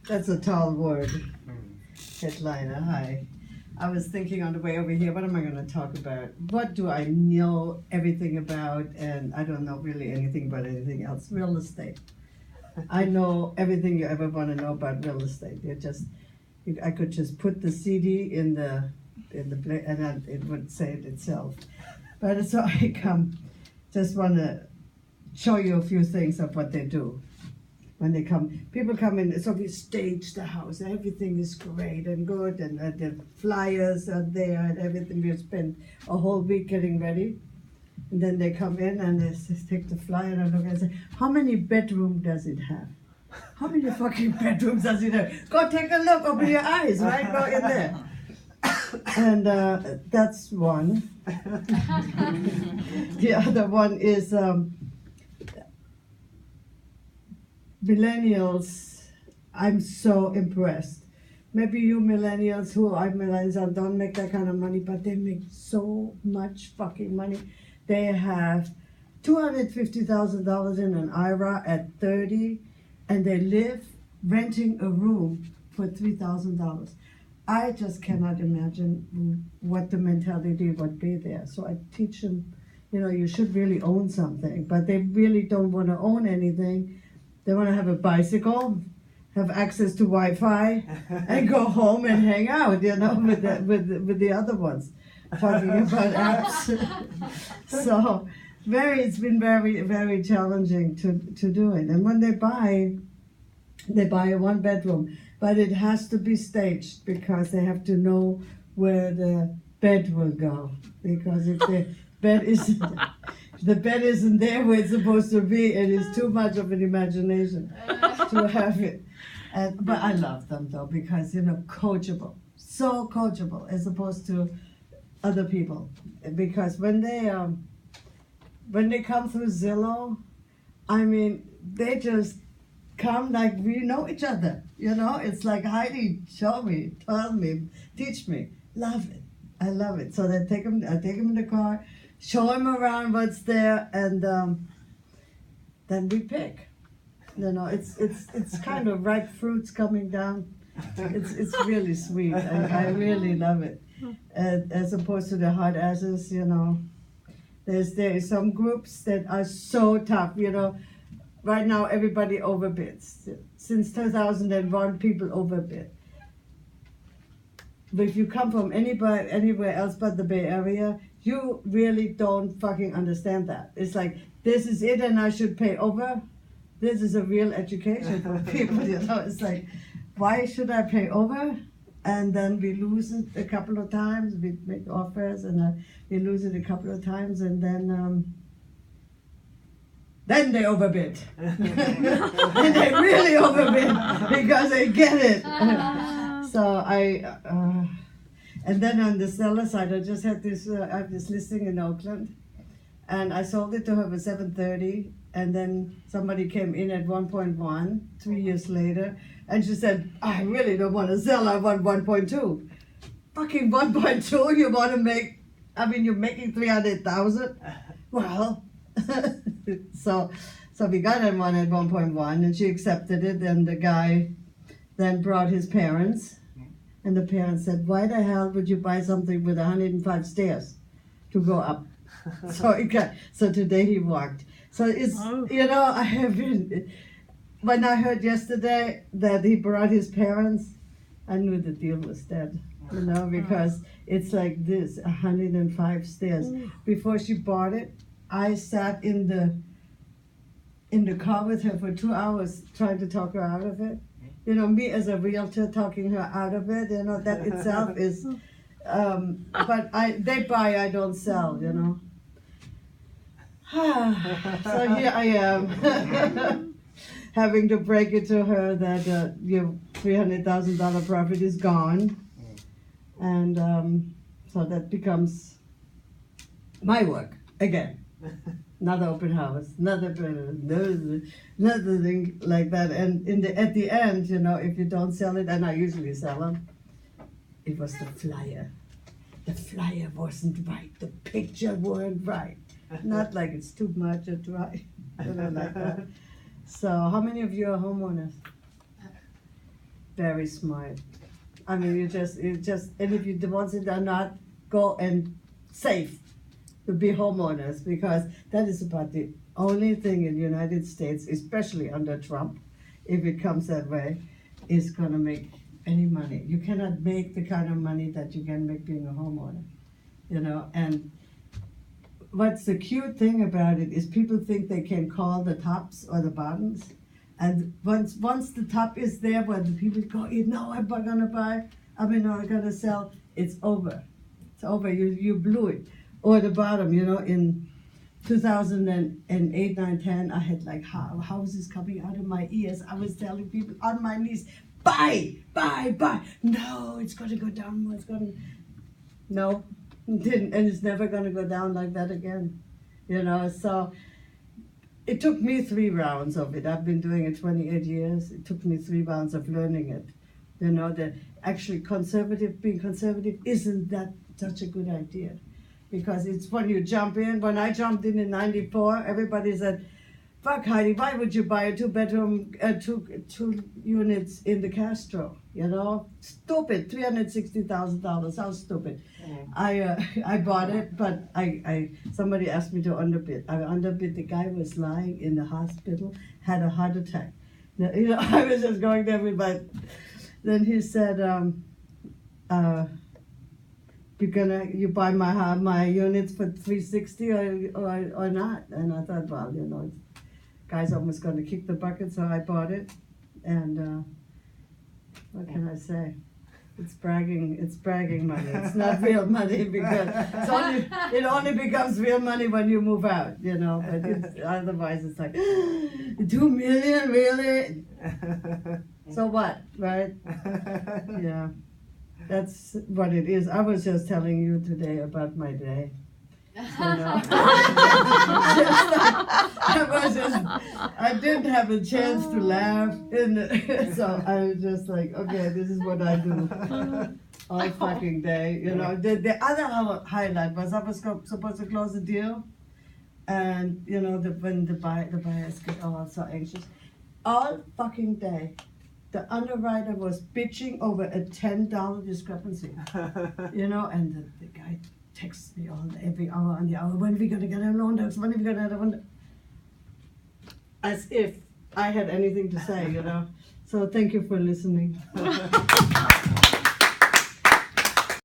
That's a tall word. Headliner, hi. I was thinking on the way over here, what am I going to talk about? What do I know everything about? And I don't know really anything about anything else. Real estate. I know everything you ever want to know about real estate. I could just put the CD in the play, and it would say it itself. But so I just want to show you a few things of what they do. When they come, people come in, so we stage the house, everything is great and good, and the flyers are there and everything. We spend a whole week getting ready. And then they come in and they take the flyer and I look and say, how many bedrooms does it have? How many fucking bedrooms does it have? Go take a look, open your eyes, right? Go in there. And that's one. The other one is millennials. I'm so impressed. Maybe you millennials who are millennials don't make that kind of money, but they make so much fucking money. They have $250,000 in an IRA at 30, and they live renting a room for $3,000. I just cannot imagine what the mentality would be there. So I teach them, you should really own something, but they really don't want to own anything. They want to have a bicycle, have access to Wi-Fi, and go home and hang out, with the other ones, talking about apps. So it's been very, very challenging to do it. And when they buy a one bedroom, but it has to be staged because they have to know where the bed will go. Because if the bed isn't there where it's supposed to be, it is too much of an imagination to have it. But I love them though, because coachable, so coachable as opposed to other people. Because when they come through Zillow, I mean, they just come like we know each other. It's like, Heidi, show me, tell me, teach me. Love it. I love it. So I take them in the car, show them around what's there, and then we pick. It's kind of ripe fruits coming down. It's really sweet. I really love it. As opposed to the hot asses, there is some groups that are so tough. Right now everybody overbids. Since 2001, people overbid. But if you come from anywhere else but the Bay Area, you really don't fucking understand that. It's like, this is it and I should pay over. This is a real education for people, It's like, why should I pay over? And then we lose it a couple of times. We make offers and we lose it a couple of times, and then they overbid. And they really overbid because they get it. So and then on the seller side, I just had I have this listing in Oakland, and I sold it to her for $730, and then somebody came in at 1.1 3 years later, and she said, I really don't want to sell, I want 1.2. Fucking 1.2, you want to make, you're making 300,000? Well, so we got in one at 1.1, and she accepted it, and the guy then brought his parents, and the parents said, why the hell would you buy something with 105 stairs to go up? So today he walked. So it's, I have been, when I heard yesterday that he brought his parents, I knew the deal was dead, because it's like this, 105 stairs. Before she bought it, I sat in the car with her for 2 hours trying to talk her out of it. Me as a realtor talking her out of it, that itself is, but they buy, I don't sell, So here I am, having to break it to her that your $300,000 profit is gone. And so that becomes my work again. Another open house, another thing like that. And at the end, if you don't sell it, and I usually sell them, it was the flyer. The flyer wasn't right. The picture weren't right. Not like it's too much or too high, like that. So how many of you are homeowners? very smart. I mean, you just, and if you, the ones that are not, go and save to be homeowners, because that is about the only thing in the United States, especially under Trump, if it comes that way, is gonna make any money. You cannot make the kind of money that you can make being a homeowner, you know, and what's the cute thing about it is people think they can call the tops or the bottoms, and once the top is there, when the people go, no, I'm not gonna buy, I'm gonna sell, it's over. It's over. You blew it. Or the bottom, you know, in 2008, 9, 10, I had like houses coming out of my ears. I was telling people on my knees, buy. No, it's gonna go down more. No, it didn't, and it's never gonna go down like that again. You know, so it took me 3 rounds of it. I've been doing it 28 years. It took me 3 rounds of learning it. You know, that actually being conservative isn't that such a good idea. Because it's when you jump in. When I jumped in '94, everybody said, fuck Heidi, why would you buy a 2-bedroom, two units in the Castro? You know, stupid, $360,000, how stupid. I bought it, but somebody asked me to underbid. I underbid, the guy was lying in the hospital, had a heart attack. Now, you know, I was just going there with my, then he said, you buy my units for $360 or not? And I thought, well, you know, guy's almost going to kick the bucket, so I bought it. And what can I say? It's bragging money. It's not real money, because it only becomes real money when you move out, you know. But otherwise, it's like, 2 million, really? So what, right? Yeah. That's what it is. I was just telling you today about my day. You know? I didn't have a chance to laugh, so I was just like, okay, this is what I do all fucking day. You know, the other highlight was I was supposed to close a deal, and you know, when the buyers get all so anxious, all fucking day. The underwriter was bitching over a $10 discrepancy, you know, and the guy texts me every hour on the hour, when are we going to get a loan docs, when are we going to get a loan docs? As if I had anything to say, you know. So thank you for listening.